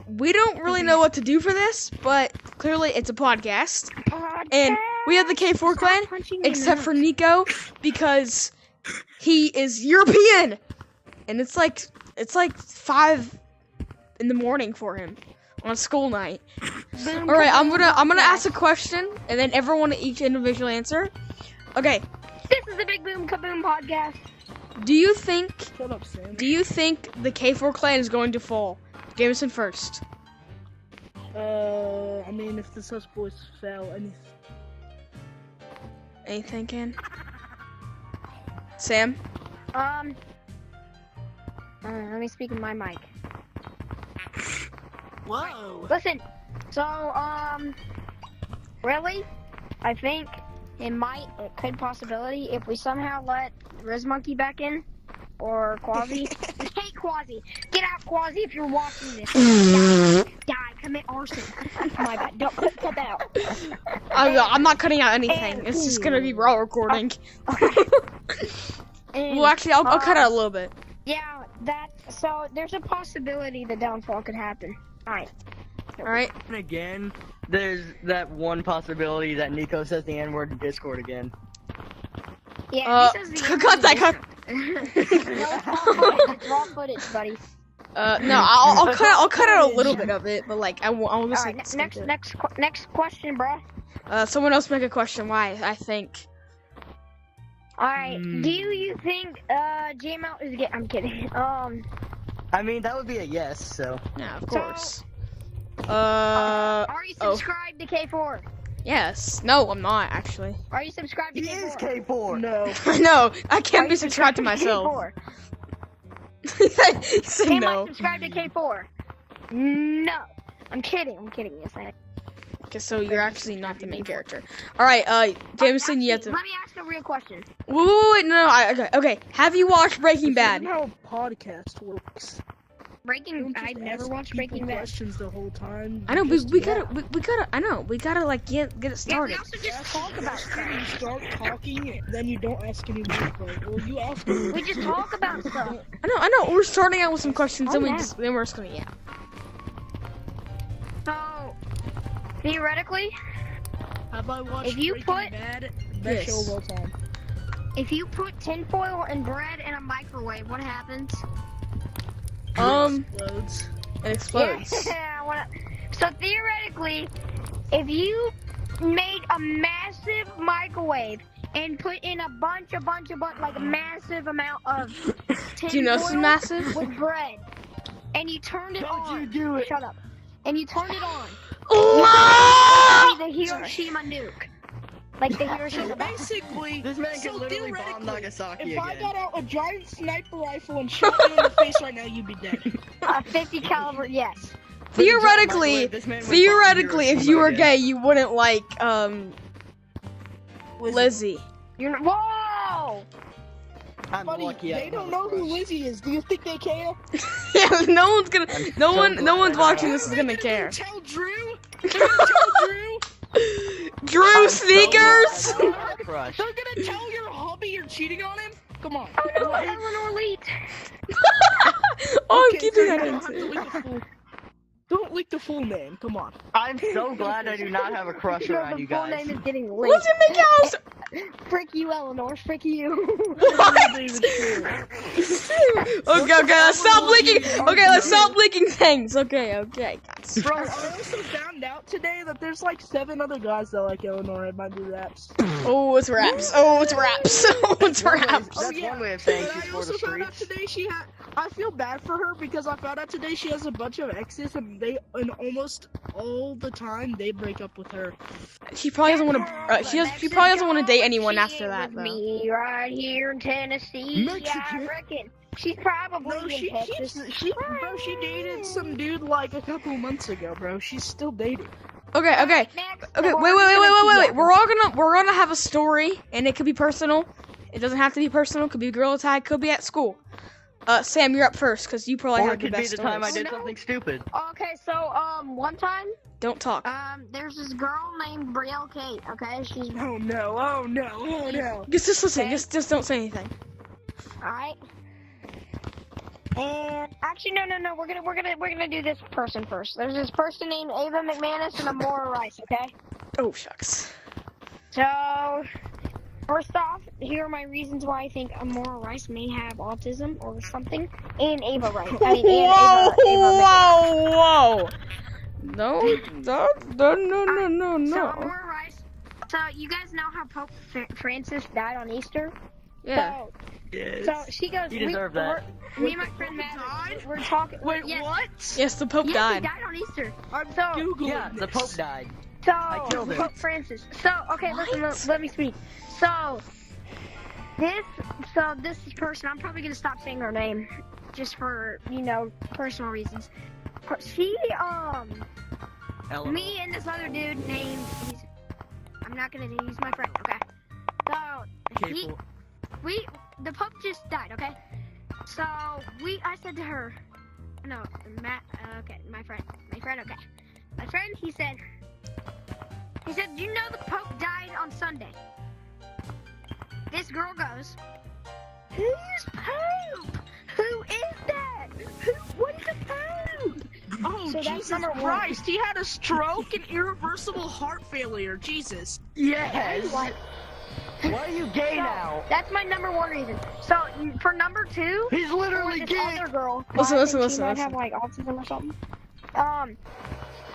We don't really know what to do for this, but clearly it's a podcast. And we have the K4 clan, except for Nico, because he is European. And it's like 5 in the morning for him on a school night. All right, I'm gonna ask a question, and then everyone each individually answer. Okay. This is the Big Boom Kaboom podcast. Do you think? Shut up, Sam. Do you think the K4 clan is going to fall? Jameson first. I mean, if the Sus Boys fail, Anything, Ken? Sam? Let me speak in my mic. Whoa. Listen, so, really, I think it could possibility if we somehow let Riz Monkey back in, or QWAZY. Hey, QWAZY, get out, QWAZY, if you're watching this. Die, commit arson. My bad, don't cut that out. I'm not cutting out anything. It's just gonna be raw recording. Okay. Well, actually, I'll cut out a little bit. Yeah, so there's a possibility the downfall could happen. Alright. And again, there's that one possibility that Nico says the N-word in Discord again. Yeah, he says the cut that, cut. It's raw footage, buddy. No, I'll cut out a little bit of it, but like I won't listen. Alright, next question, bro. Someone else make a question. Why? I think. Alright, do you think J-Mount is I'm kidding. I mean, that would be a yes, so. Yeah, of course. Are you subscribed to K4? Yes. No, I'm not actually. Are you subscribed to He K4? is K4. No. No, I can't be subscribed to myself. He said Am no. I subscribed to K4? No. I'm kidding. Yes, I am. Okay, so you're actually not the main character. All right, Jameson, you have to. Let me ask a real question. Wait, no, okay. Have you watched Breaking Bad? That's how a podcast works. I've never watched Breaking Bad. Questions the whole time. I know, we gotta. I know, we gotta like get it Yeah, we started. also just talk about stuff. You start talking, then you don't ask any more questions. Well, you ask me. We just talk about stuff. I know. We're starting out with some questions, Oh, then yeah. we're just gonna So, theoretically, Have I watched if you Breaking put- Bad? Best Yes. show of all time. if you put tinfoil and bread in a microwave, what happens? Explodes. It explodes. Yeah, so theoretically, if you made a massive microwave and put in a bunch, like a massive amount of tinfoil Do you know it's massive? with bread, and you turned it How'd on. you do it? Shut up. And you turned it on. Oh! The Hiroshima nuke. Like the Hiroshima bomb. Basically, This man so can literally bomb theoretically, Nagasaki if I again. got out a giant sniper rifle and shot you in the face right now, you'd be dead. 50 caliber, yes. Theoretically, This man would bomb if you Hiroshima were again. gay, you wouldn't like Lizzie. You're whoa! I'm Buddy, lucky I they don't have know a who crush. Lizzie is. Do you think they care? Yeah, no one's gonna. I'm No so one. glad No one's I watching don't. this is gonna care. Tell Drew. They're gonna tell Drew. Drew I'm so sneakers. glad I have a crush. They're gonna tell your hubby you're cheating on him. Come on. Oh no, Eleanor Leet. Oh, I'm Okay, keeping so that you in. don't have to leak the full. Don't leak the full name. Come on. I'm so glad I do not have a crush No, around the you full guys. name is getting lit. What's it make out? Frick you, Eleanor. Frick you. Okay, let's stop leaking. Okay, let's stop leaking things. Okay, guys. Bro, I also found out today that there's like 7 other guys that like Eleanor and might do raps. Oh, it's raps. Oh, it's raps. Oh, it's raps. That's one way of saying And she's I for also the found out streets. today I feel bad for her because I found out today she has a bunch of exes and almost all the time they break up with her. She probably doesn't want to. She probably doesn't want to date anyone after that, With though. me right here in Tennessee. Mexican. I reckon she's probably Bro, in she Texas. dated some dude like a couple months ago, bro. She's still dating. Okay. Next, Okay. Wait. We're gonna have a story, and it could be personal. It doesn't have to be personal. It could be girl tag. Could be at school. Sam, you're up first because you probably Or have it the could be best the time I stories. did something stupid. Okay, so one time, Don't talk. there's this girl named Brielle Kate. Okay, she's Oh no, oh no, oh no. Just listen. Just don't say anything. alright. And actually, no. We're gonna do this person first. There's this person named Ava McManus and Amora Rice. Okay. Oh shucks. So, first off, here are my reasons why I think Amora Rice may have autism or something, and Ava Rice. I mean, and Whoa! No. So Amora Rice. So you guys know how Pope Francis died on Easter? Yeah. Yes. So she goes. You deserve that. Me and my friend Matt, we're talking. Wait, yes, what? Yes, the Pope Yes, died. he died on Easter. I'm So Googling Yeah, the this. Pope died. So, I killed him. Pope Francis. So, okay, listen, What? let me speak. So, this person, I'm probably gonna stop saying her name, just for, personal reasons. She, LOL. me and this other dude named, I'm not gonna use my friend, okay? So, the Pope just died, okay? So, I said to her, no, Matt, okay, my friend, okay. My friend, he said, you know the Pope died on Sunday. This girl goes, who's Pope? Who is that? What is a Pope? Oh, So that's Jesus number one. Christ. He had a stroke and irreversible heart failure. Jesus. Yes. What? Why are you gay now? That's my number one reason. So, for number two, He's for literally this gay. other girl, Listen, I think listen, she might listen. have, like, autism or something.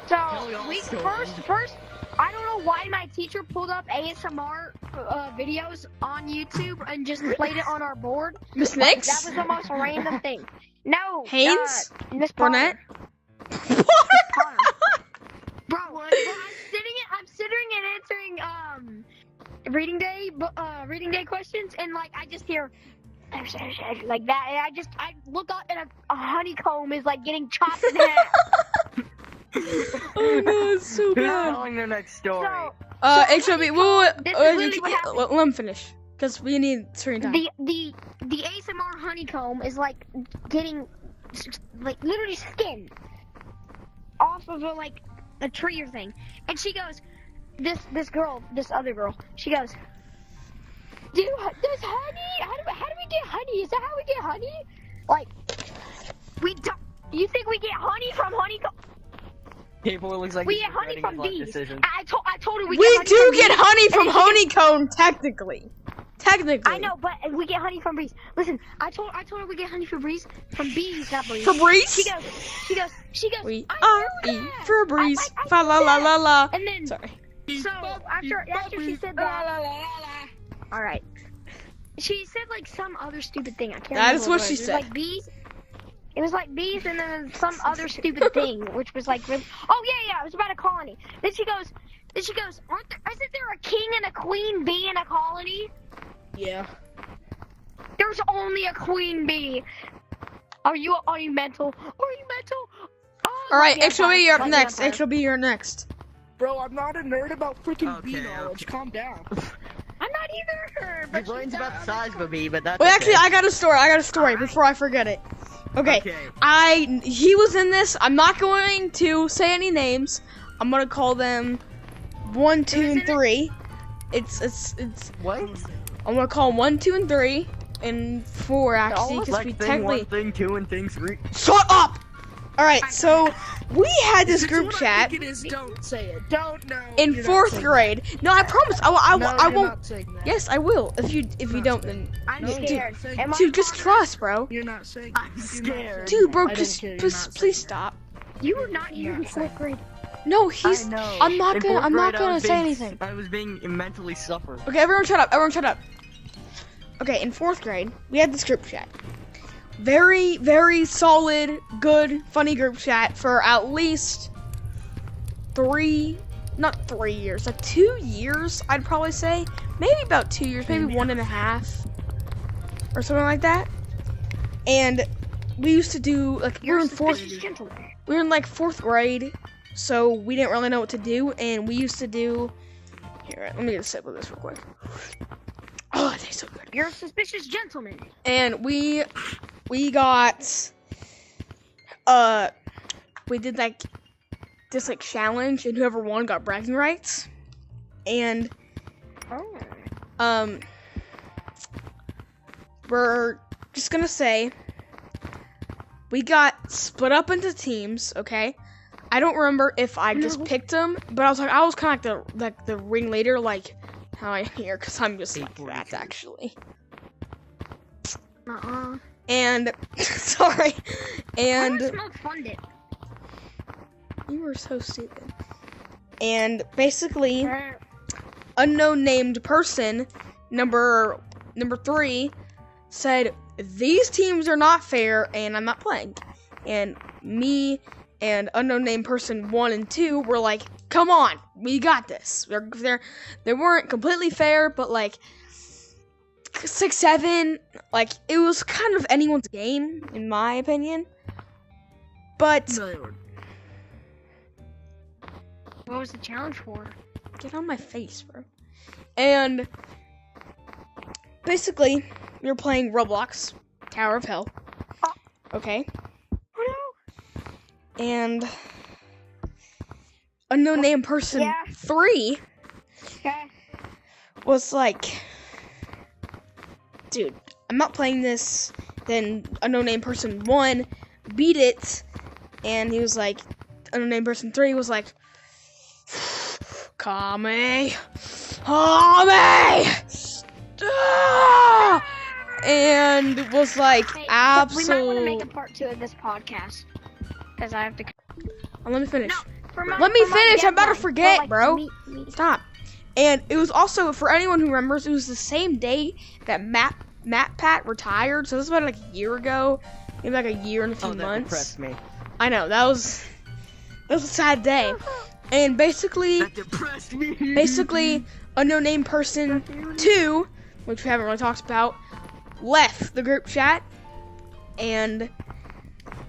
Tell y'all We stories. first, I don't know why my teacher pulled up ASMR videos on YouTube and just played it on our board. Miss Like, Nix? that was the most random thing. No, Haynes? Miss Barnett? Potter. Bro, I'm sitting and answering reading day questions, and like I just hear like that, and I look up and a honeycomb is like getting chopped in half. Oh no, it's so Who's bad. telling the next story? So HOB, wait, This is literally what happened. let him finish. Because we need screen time. the ASMR honeycomb is like getting like literally skinned off of a tree or thing, and she goes, this other girl, she goes, there's honey. How do we get honey? Is that how we get honey? Like, we don't. You think we get honey from honeycomb? People looks like We he's get honey regretting from his life bees. decisions. I told her we We get honey do from get bees, honey and from then she goes, honeycomb, technically. Technically. I know, but we get honey from bees. Listen, I told her we get honey from bees, not bees. Febreze? She goes. We I are knew E that. Febreze. I Fa la la la la. And then, Sorry. so after she said that, all right, she said like some other stupid thing. I can't. That remember is what it she was. said. It was like bees. It was like bees, and then some other stupid thing, which was like, really, oh yeah, it was about a colony. Then she goes, isn't there a king and a queen bee in a colony? Yeah. There's only a queen bee. Are you mental? Are you mental? Oh, Alright, my HOB, you're up vampire, next. my vampire. HOB, you're next. Bro, I'm not a nerd about freaking bee Okay, knowledge. okay. Calm down. I'm not either. Your But brain's she's about the size of a bee, but that's Wait, okay. actually, I got a story before I forget it. Okay. He was in this. I'm not going to say any names. I'm gonna call them 1, 2, and 3. It's. What? I'm gonna call 1, 2, and 3, and 4 actually, because we Like thing technically. 1, thing 2, and thing 3. Shut up! Alright, so we had this Since group what I chat think it is, don't say it. Don't know. in You're not 4th saying grade. No, I promise. I that. won't. You're not saying that. Yes, I will. If you Not don't, saying then I'm No, scared. dude, Am I dude, just wrong? trust, bro. You're not saying. I'm you're not scared. saying Dude, bro, that. I just don't care, you're please, not please saying stop. You were not You're here in not saying 4th grade. No, I know. I'm not In gonna. 4th I'm not grade, I gonna was say being- anything. I was being mentally suffered. Okay, everyone shut up. Everyone shut up. Okay, in 4th grade, we had this group chat. Very, very solid, good, funny group chat for at least not 3 years, like 2 years, I'd probably say. Maybe about 2 years, maybe 1.5, or something like that. And we used to do, like, we were in 4th grade, so we didn't really know what to do, and we used to do, here, let me get a sip of this real quick. Oh, it tastes so good. You're a suspicious gentleman. And we got, we did like this like challenge, and whoever won got bragging rights. And Oh. we're just gonna say we got split up into teams, okay? I don't remember if I just picked them, but I was kind of like the ringleader, like how I am here, because I'm just like that, actually. And, sorry, and... You were so stupid. And basically, unknown named person, number 3, said, these teams are not fair, and I'm not playing. And me and unknown named person 1 and 2 were like, come on, we got this. They weren't completely fair, but like 6, 7, like it was kind of anyone's game, in my opinion. But what was the challenge for? Get on my face, bro. And basically, you're playing Roblox, Tower of Hell. Okay. And unknown name person 3 was like, dude, I'm not playing this. Then unknown name person 1 beat it, and he was like, unknown name person 3 was like, Kame, and was like, absolute. We might want to make a part 2 of this podcast. Because I have to. Let me finish. No, Let me finish. I'm about to forget, like, bro. me. Stop. And it was also, for anyone who remembers, it was the same day that Matt Pat retired. So this was about like a year ago, maybe like a year and a few months. That depressed me. I know, that was a sad day. And basically, That depressed me. Basically, unknown name person 2, which we haven't really talked about, left the group chat, and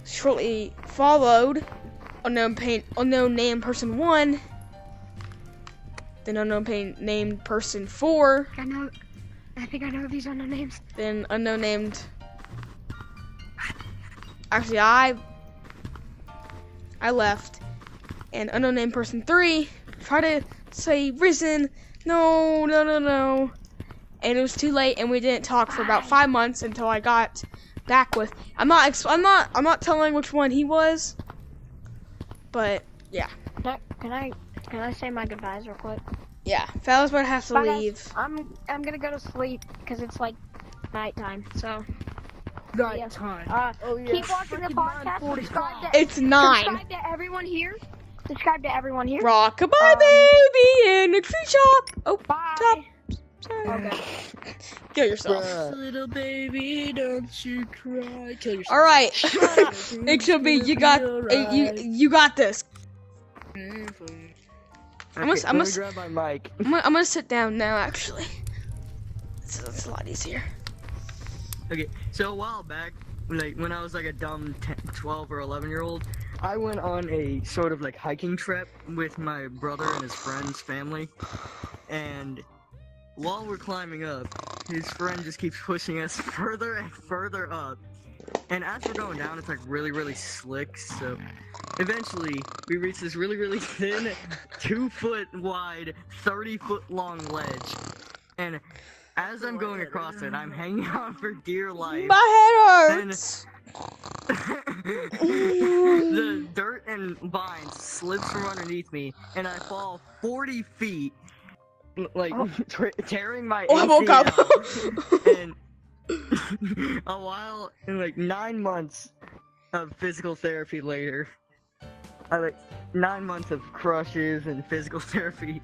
shortly followed unknown name person 1, then unknown named person 4. I think I know these unknown names. Then unknown named. Actually, I left, and unknown named person 3 tried to say Risen. No, and it was too late, and we didn't talk for about 5 months until I got back with. I'm not telling which one he was, but yeah. Can I say my goodbyes real quick? Yeah, fellas might have to Bye, leave. guys. I'm gonna go to sleep because it's like nighttime. So Nighttime. Keep watching the podcast. Subscribe to, It's 9. Subscribe to everyone here. Rockabye baby in the tree shop. Oh, Bye. stop. Sorry. Okay. Kill yourself. Little baby, don't you cry. Kill yourself. All right. It should be. You got. You got this. I'm Let gonna me grab my mic. I'm gonna sit down now. Actually, so that's a lot easier. Okay, so a while back, like when I was like a dumb 12 or 11-year-old, I went on a sort of like hiking trip with my brother and his friend's family, and while we're climbing up, his friend just keeps pushing us further and further up. And as we're going down, it's like really slick, so eventually we reach this really thin, 2-foot wide, 30-foot long ledge. And as I'm going across it, I'm hanging on for dear life. My head hurts. The dirt and vines slips from underneath me, and I fall 40 feet, like tearing my ACL. I woke up. And a while, in like 9 months of physical therapy later, 9 months of crushes and physical therapy.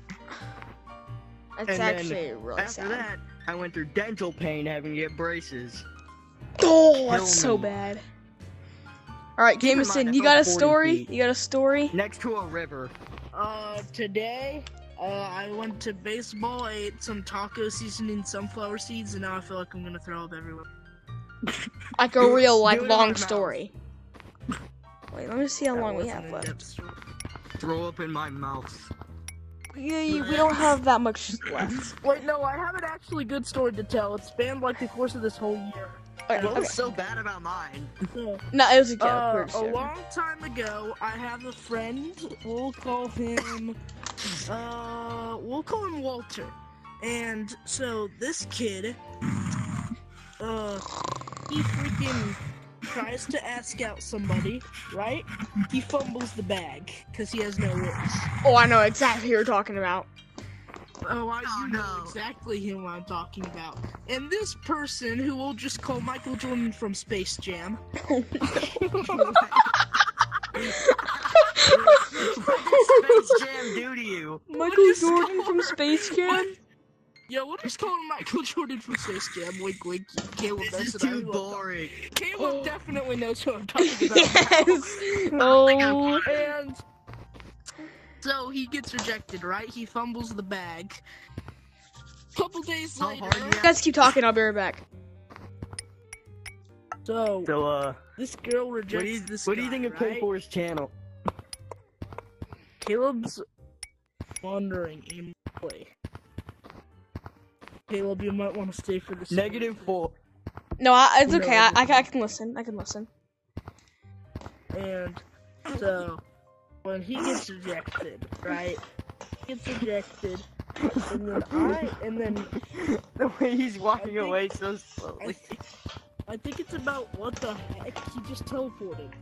That's and actually really after sad. that, I went through dental pain having to get braces. Oh, that's Kill so me. bad. All right, Keep in mind, Jameson, I you fell got a 40 story? feet. You got a story? Next to a river. Today, I went to baseball, ate some taco seasoning sunflower seeds, and now I feel like I'm gonna throw up everywhere. Like a real, Do like, it in my long mouth. story. Wait, let me see how That long we wasn't have an left. in-depth story. Throw up in my mouth. We don't have that much left. Wait, no, I have an actually good story to tell. It spanned like the course of this whole year. Okay, What okay. was so bad about mine? So, No, it was a joke. We're a just joking. long time ago, I have a friend. We'll call him Walter. And so this kid, he tries to ask out somebody, right? He fumbles the bag because he has no words. Oh, I know exactly who you're talking about. You know exactly who I'm talking about. And this person, who we'll just call Michael Jordan from Space Jam. What did Space Jam do to you? Michael Jordan from Space Jam? Yeah, we'll just call him Michael Jordan from Space Jam. Wink, wink. Caleb knows This is that I too love boring. Caleb definitely knows who I'm talking about. Yes! Oh. And so he gets rejected, right? He fumbles the bag. Couple days How later. hard you You guys keep talking, I'll be right back. So this girl rejects this guy. What do you think of right? K4's channel? Caleb's wandering aimlessly. Caleb, you might want to stay for this. -4. No, it's okay. I can listen. I can listen. And so when he gets rejected, right? He gets rejected, and then The way he's walking away so slowly. I think it's about what the heck? He just teleported.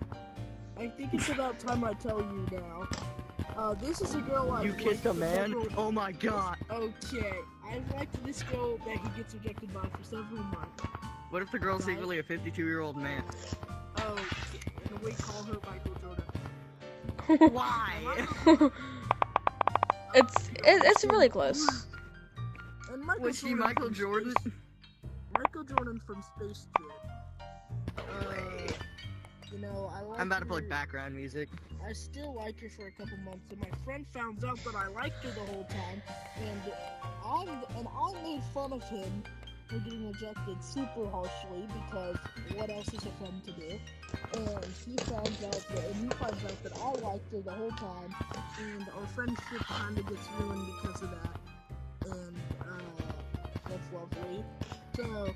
I think it's about time I tell you now. This is a girl I You kissed a man? Oh my god. Okay, I've liked this girl that he gets rejected by for several months. What if the girl's Right. secretly a 52-year-old man? Okay, and we call her Michael Jordan. Why? It's really close. And Michael Was she Jordan Michael from Jordan? Michael Jordan from Space Jam. You know, I like I'm about to play her- background music. I still like her for a couple months, and my friend found out that I liked her the whole time, and I made fun of him for getting rejected super harshly because what else is a friend to do? And he finds out that I liked her the whole time, and our friendship kind of gets ruined because of that. And that's lovely. So.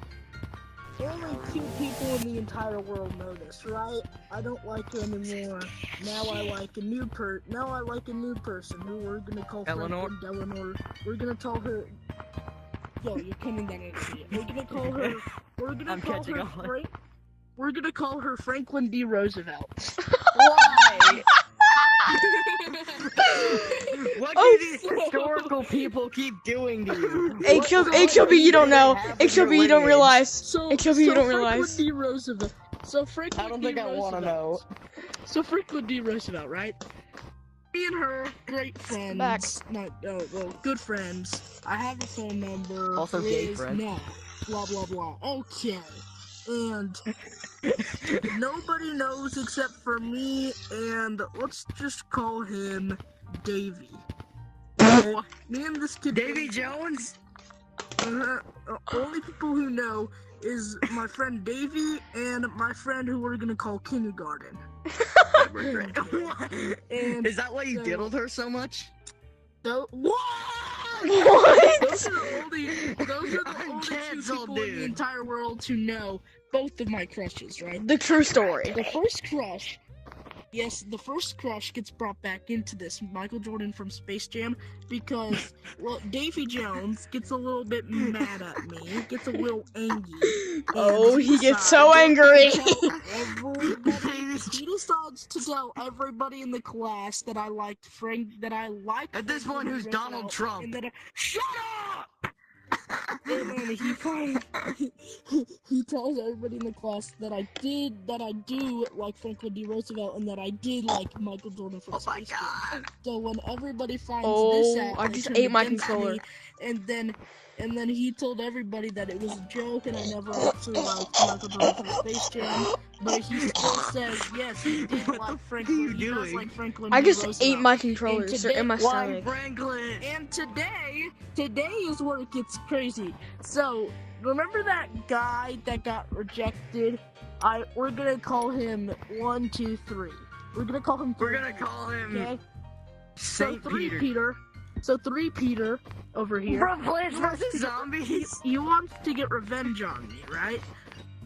Only 2 people in the entire world know this, right? I don't like her anymore. Now I like a new person who we're gonna call Eleanor? Eleanor. We're gonna call her. Yo, you're coming down idiot. We're gonna call her. I'm catching on. We're gonna call her Franklin D. Roosevelt. Why? What do these historical people keep doing to you? HOB, you don't know. HOB, you don't realize. HOB, you don't realize. Franklin D. Roosevelt. So Franklin I don't D. think I want to know. So Franklin D. Roosevelt, right? Me and her, great friends. Back. Good friends. I have a phone number. Also gay friend. No. Blah blah blah. Okay. And nobody knows except for me, and let's just call him Davy. Me and this kid Davy Jones? Only people who know is my friend Davy and my friend who we're gonna call Kindergarten. And Is that why you so- diddled her so much? What? What? Those are the only I'm two canceled, people in the dude. entire world to know both of my crushes, right? The true story. The first crush gets brought back into this, Michael Jordan from Space Jam, because, well, Davy Jones gets a little bit mad at me, gets a little angry. Oh, he gets so angry. He decides to tell everybody in the class that I liked At this point, who's Donald Trump? And that shut up! And then he tells everybody in the class that I do like Franklin D. Roosevelt and that I did like Michael Jordan from Space Jam. So when everybody finds this out, I they just turn ate my against controller. me, and then he told everybody that it was a joke and I never actually liked Michael Jordan from Space Jam. But he still says yes, he did like Franklin. He does like Franklin. I D. just Roosevelt. ate my controllers. They're in my Why stomach. Franklin? And today is where it gets crazy. So, remember that guy that got rejected? We're gonna call him 1, 2, 3. We're gonna call him. We're gonna call him Okay. Saint so 3 Peter. So 3 Peter over here. Plants vs. Zombies. He wants to get revenge on me, right?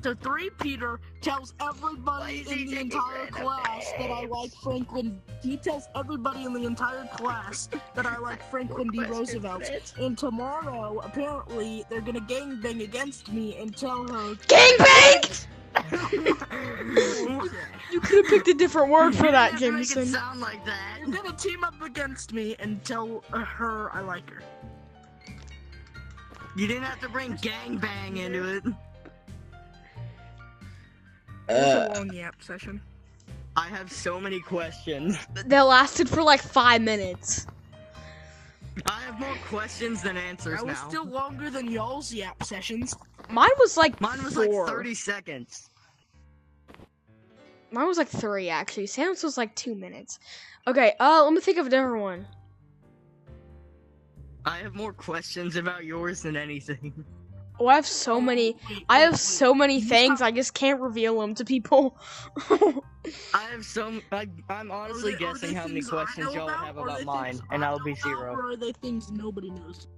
So 3 Peter tells everybody in the entire class that I like Franklin. He tells everybody in the entire class that I like Franklin D. Roosevelt. And tomorrow, apparently, they're gonna gangbang against me and tell her Gangbang! You could have picked a different word for that, You didn't have to Jameson. make it sound like that. You're gonna team up against me and tell her I like her. You didn't have to bring gangbang into it. It was a long yap session. I have so many questions. That lasted for like 5 minutes. I have more questions than answers That was now. still longer than y'all's yap sessions. Mine was like Mine was 4. like 30 seconds. Mine was like 3 actually. Sam's was like 2 minutes. Okay, let me think of a different one. I have more questions about yours than anything. Oh, I have so many. I have so many things. I just can't reveal them to people. I have some. I'm honestly guessing how many questions y'all have about mine, and that'll be 0. Or are they things nobody knows?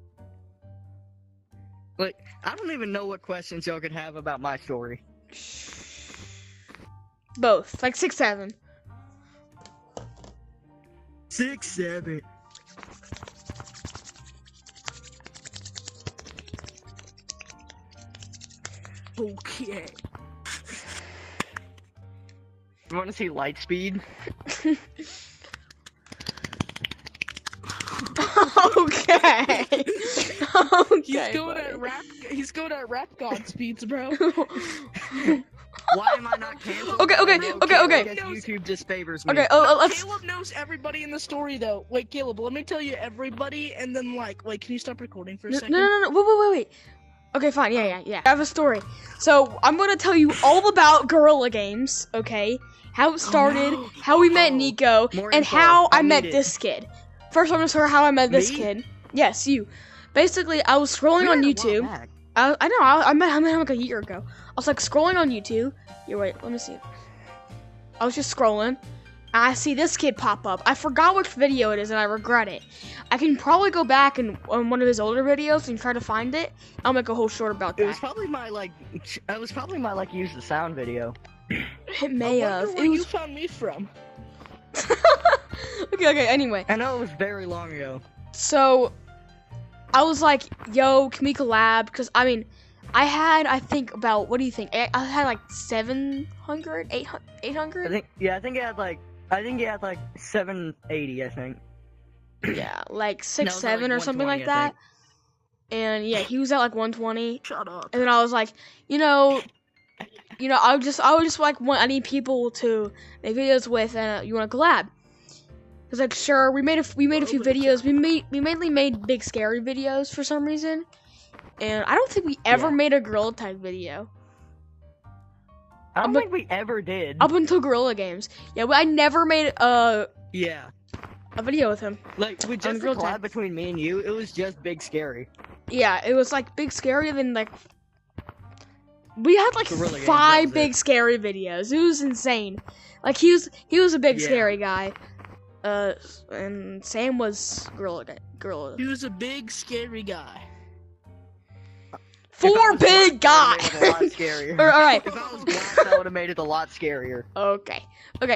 Like, I don't even know what questions y'all could have about my story. Both, like 6, 7. 6, 7. Okay. You want to see light speed? Okay. Okay. He's going at rap god speeds, bro. Why am I not canceled? Okay. Because YouTube just favors me. Okay. Let's. Caleb knows everybody in the story, though. Wait, Caleb, let me tell you everybody, and then wait, can you stop recording for a second? No. Wait. Okay, fine. Yeah. I have a story. So I'm gonna tell you all about Gorilla Games. Okay, how it started, how we met Nico, More and info. how I I met need it. this kid. First, I'm gonna start how I met this Me? kid. Yes, you. Basically, I was scrolling on YouTube. I know. I met him like a year ago. I was like scrolling on YouTube. Wait, let me see. I was just scrolling, and I see this kid pop up. I forgot which video it is, and I regret it. I can probably go back and on one of his older videos and try to find it. I'll make a whole short about It was that. probably my use the sound video. It may I have. wonder where you found me from. Okay. Anyway, I know it was very long ago. so I was like, "Yo, can we collab?" Because I mean, I had what do you think? I had like 700, 800. I think he had like 780. I think. Yeah, like 6, No, it was 7 like or something 120, like that. And yeah, he was at like 120. Shut up. And then I was like, I would just like I need people to make videos with, and you want to collab? Cause like sure, we made a few videos. We mainly made big scary videos for some reason, and I don't think we ever made a gorilla type video I don't think we ever did. up until Gorilla Games. Yeah, I never made a Yeah. video with him. Like, with just the Real collab time. between me and you, it was just big scary. Yeah, it was like big scary, and then like we had like Gorilla Games, 5 that's big it. scary videos. It was insane. Like he was a big Yeah. scary guy. And Sam was gorilla. He was a big, scary guy. If I 4 was big black, guy. that would've made it a lot scarier. All right. If I was black, that would have made it a lot scarier. Okay.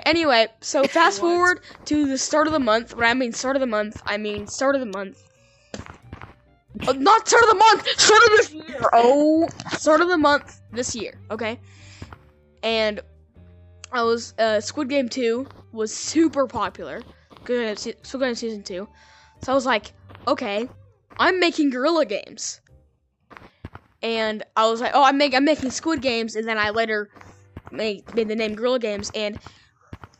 Anyway, so fast forward to the start of the month. When I mean start of the month, I mean start of the month. Not start of the month. Start of this year. Oh, start of the month this year. Okay. And I was Squid Game 2 was super popular. Still going to season 2. So I was like, okay, I'm making Gorilla Games. And I was like, oh, I'm making Squid Games, and then I later made the name Gorilla Games. And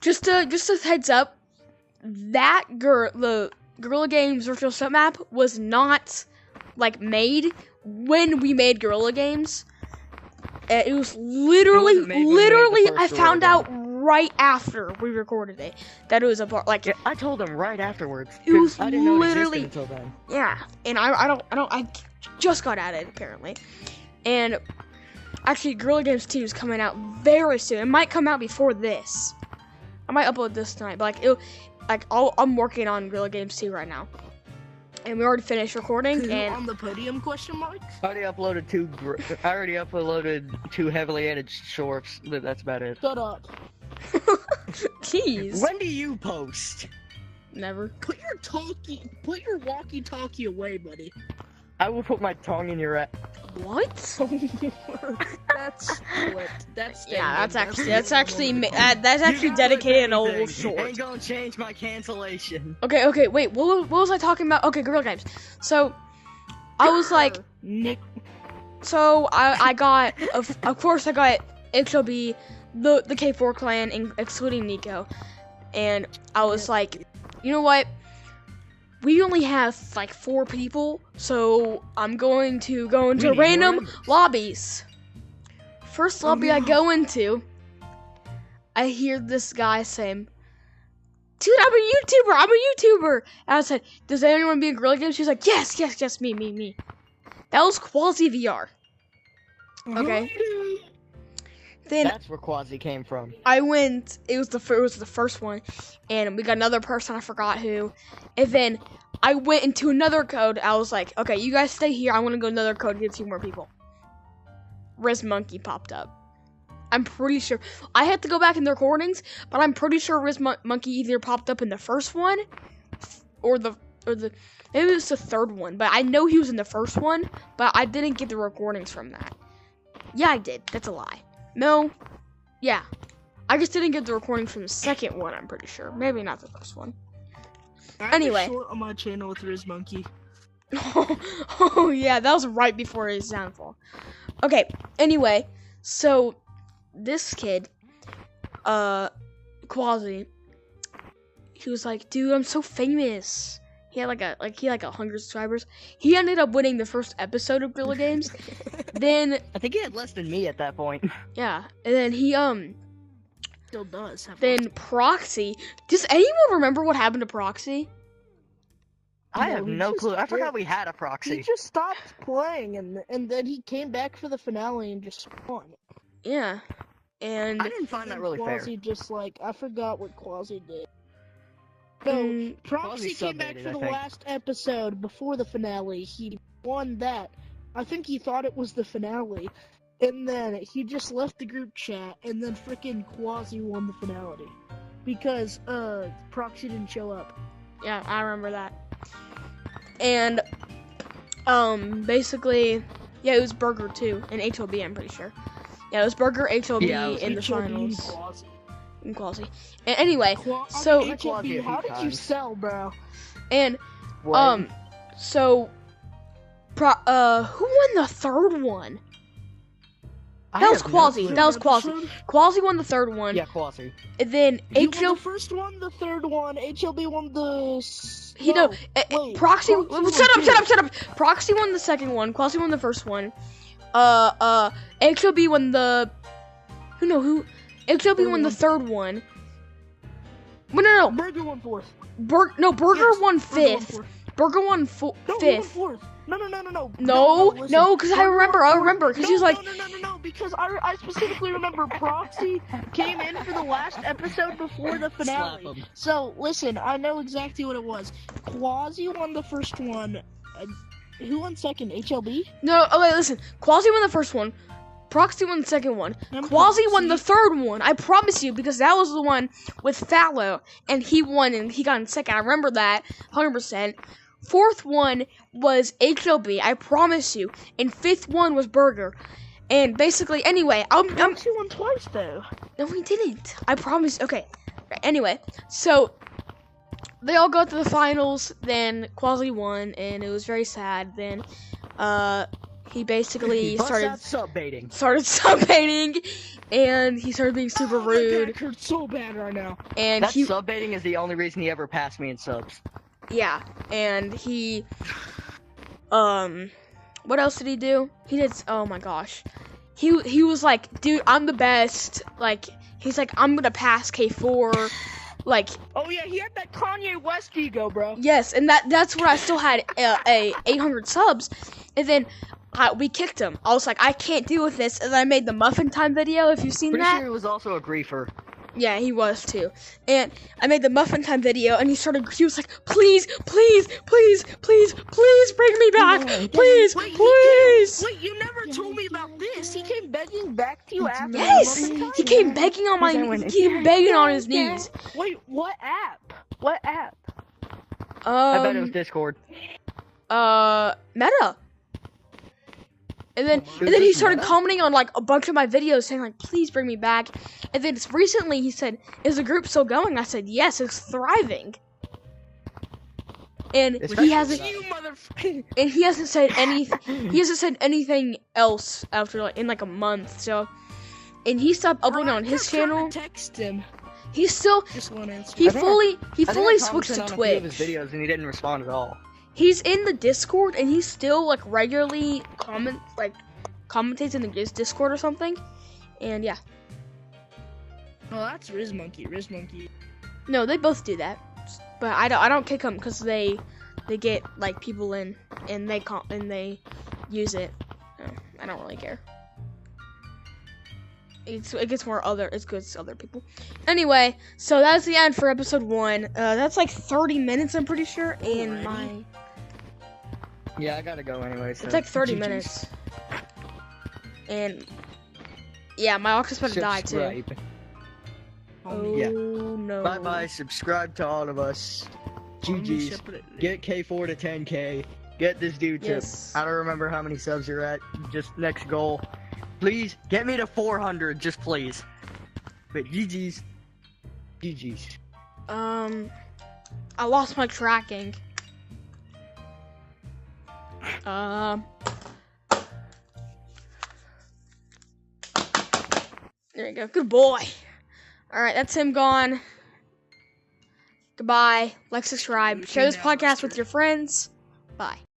just a heads up, the Gorilla Games virtual set map was not like made when we made Gorilla Games. It was literally, wasn't made when we made the first I found Gorilla out right after we recorded it that it was a part. Like, Yeah, I told him right afterwards. It was 'cause I didn't know it literally- existed until then. yeah, and I just got at it apparently, and actually Gorilla Games 2 is coming out very soon. It might come out before this. I might upload this tonight, but I'm working on Gorilla Games 2 right now, and we already finished recording. Who And on the podium? Question mark. I already uploaded 2 heavily edited shorts, but that's about it. Shut up. jeez, When do you post? never. Put your walkie-talkie away, buddy. I will put my tongue in your ass. What? That's split. That's Yeah, standing. that's actually dedicated a whole short. Ain't gonna change my cancellation. Okay, wait, what was I talking about? Okay, Gorilla Games. So, I was like, Nick. so I got, of course I got HOB, the K4 clan, excluding Nico, and I was like, you know what? We only have like 4 people, so I'm going to go into random lobbies. First lobby I go into, I hear this guy saying, "Dude, I'm a YouTuber." And I said, "Does anyone want to be in Gorilla Games?" She's like, yes, me. That was QWAZY VR. Okay. Then That's where QWAZY came from. I went. It was the first one, and we got another person. I forgot who. And then I went into another code. I was like, okay, you guys stay here. I want to go another code, get 2 more people. RizMonkey popped up. I'm pretty sure. I had to go back in the recordings, but I'm pretty sure RizMonkey either popped up in the first one, or the maybe it was the third one. But I know he was in the first one, but I didn't get the recordings from that. Yeah, I did. That's a lie. No. Yeah. I just didn't get the recording from the second one, I'm pretty sure. Maybe not the first one. Anyway. I have a short on my channel with RizMonkey. Oh, yeah, that was right before his downfall. Okay, anyway, so this kid, QWAZY, he was like, dude, I'm so famous. He had like 100 subscribers. He ended up winning the first episode of Gorilla Games. Then I think he had less than me at that point. yeah, and then he Still does. then Proxy. Does anyone remember what happened to Proxy? I have he no just clue. I forgot did. we had a He proxy. just stopped playing, and then he came back for the finale and just won. Yeah, and I didn't find that really fair. QWAZY just like, I forgot what QWAZY did. So, mm, Proxy QWAZY came back sub-baited, for I the think. last episode before the finale. He won that. I think he thought it was the finale. And then he just left the group chat, and then freaking QWAZY won the finale. Because, Proxy didn't show up. yeah, I remember that. And basically, yeah, it was Burger too, and HOB, I'm pretty sure. Yeah, it was Burger, HOB Yeah, it was in the HOB and finals. QWAZY. And QWAZY. And anyway, I so mean, QWAZY a HOB, few how did you times. sell, bro? and What? so who won the third one? I That was have no QWAZY. clue. That was QWAZY. Episode? QWAZY won the third one. Yeah, QWAZY. And then He won HOB. the first one, the third one. HOB won the. He no, wait, Proxy. won Shut up. Proxy won the second one. QWAZY won the first one. HOB won the. Who? HOB won the third one. No. Burger won fourth. Burger Yes, won Burger won fifth. fourth. Burger won No, he won fifth. fourth. No. No, listen. because I Burger remember, won fourth. because he was like, No, because I specifically remember Proxy came in for the last episode before the finale. Slap him. So, listen, I know exactly what it was. QWAZY won the first one. Who won second? HLB? no, okay, listen. QWAZY won the first one. Proxy won the second one. And QWAZY won the Proxy- third one. I promise you, because that was the one with Fallow, and he won, and he got in second. I remember that, 100%. Fourth one was HLB, I promise you. And fifth one was Burger. And basically, anyway, Proxy won twice, though. No, he didn't. I promise. Okay. Anyway, so they all got to the finals. Then QWAZY won, and it was very sad. Then, he basically Bust started out sub-baiting. subbaiting, and he started being super My rude. back hurts so bad right now. And That he, sub-baiting is the only reason he ever passed me in subs. yeah, and he, what else did he do? He did. Oh my gosh, he was like, dude, I'm the best. Like, he's like, I'm gonna pass K4. Like, Oh yeah, he had that Kanye West ego, bro. yes, and that's where I still had a 800 subs, and then we kicked him. I was like, I can't deal with this, and I made the Muffin Time video. If you've seen Pretty that, sure he was also a griefer. yeah, he was too. And I made the Muffin Time video, and he was like, please bring me back, please. Wait, you never told me about this. He came begging back to you after. Yes, the Muffin he Time? came begging on my, he came begging on his knees. Wait, what app? What app? I bet it was Discord. Meta. And then he started commenting on like a bunch of my videos saying like, please bring me back. And then recently he said, is the group still going? I said, yes, it's thriving. And he hasn't said anything. He hasn't said anything else after like in like a month. So, and he stopped uploading on his channel. Text him. He's still Just one answer. he fully I switched to commented on a few of Twitch. his videos and he didn't respond at all. He's in the Discord and he's still like regularly commentates in the Discord or something. And yeah. Oh, that's RizMonkey. RizMonkey. No, they both do that. But I don't kick them because they get like people in and they use it. I don't really care. It gets more other people. Anyway, so that's the end for episode 1. That's like 30 minutes, I'm pretty sure. And Yeah, I gotta go anyway. So it's like 30 GG's. minutes. And yeah, my Ox is about to die too. Subscribe. Oh Yeah. no. Bye bye. Subscribe to all of us. GG's. Get K4 to 10K. Get this dude to, Yes. I don't remember how many subs you're at. Just next goal. Please, get me to 400, just please. But GG's. GG's. I lost my tracking. There you go. Good boy. Alright, that's him gone. Goodbye. Like, subscribe. Share this podcast with your friends. Bye.